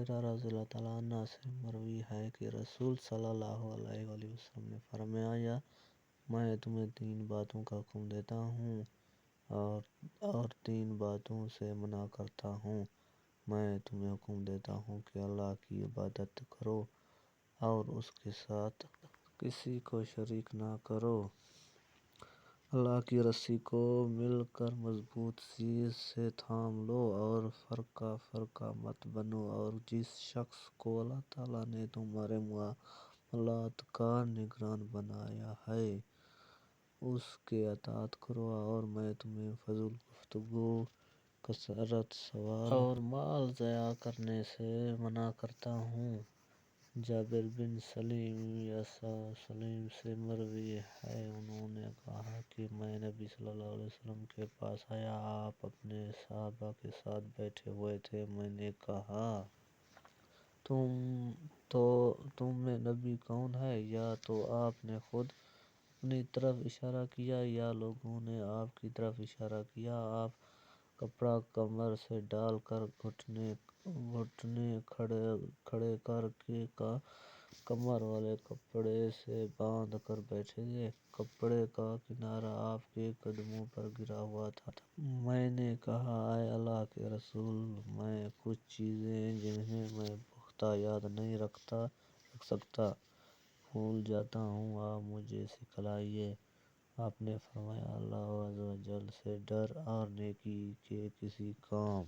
हुरैरा रज़ी अल्लाह तआला अन्हु से मरवी है कि रसूल सल्लल्लाहु अलैहि वसल्लम ने फरमाया, मैं तुम्हें 3 बातों का हुक्म देता हूँ और 3 बातों से मना करता हूँ। मैं तुम्हें हुक्म देता हूँ कि अल्लाह की इबादत करो और उसके साथ किसी को शरीक ना करो। अल्लाह की रस्सी को मिलकर मजबूत चीज से थाम लो और फरका मत बनो। और जिस शख्स को अल्लाह ताला ने तुम्हारे मामलात का निगरान बनाया है उसके अताअत करो। और मैं तुम्हें फजूल गुफ्तगू, कसरत सवाल और माल ज़ाया करने से मना करता हूँ। जाबिर बिन सलीम से मरवी है, उन्होंने कहा कि मैं नबी सल्लल्लाहु अलैहि वसल्लम के पास आया, आप अपने सहाबा के साथ बैठे हुए थे। मैंने कहा, तुम में नबी कौन है? या तो आपने खुद अपनी तरफ इशारा किया या लोगों ने आपकी तरफ इशारा किया। आप कपड़ा कमर से डाल कर घुटने खड़े करके कमर वाले कपड़े से बांध कर बैठे थे। कपड़े का किनारा आपके कदमों पर गिरा हुआ था। मैंने कहा, आए अल्लाह के रसूल, मैं कुछ चीजें जिन्हें मैं पुख्ता याद नहीं रख सकता, भूल जाता हूँ, आप मुझे सिखलाइए। आपने फरमाया, अल्लाह अज़्ज़ व जल से डर और नेकी के किसी काम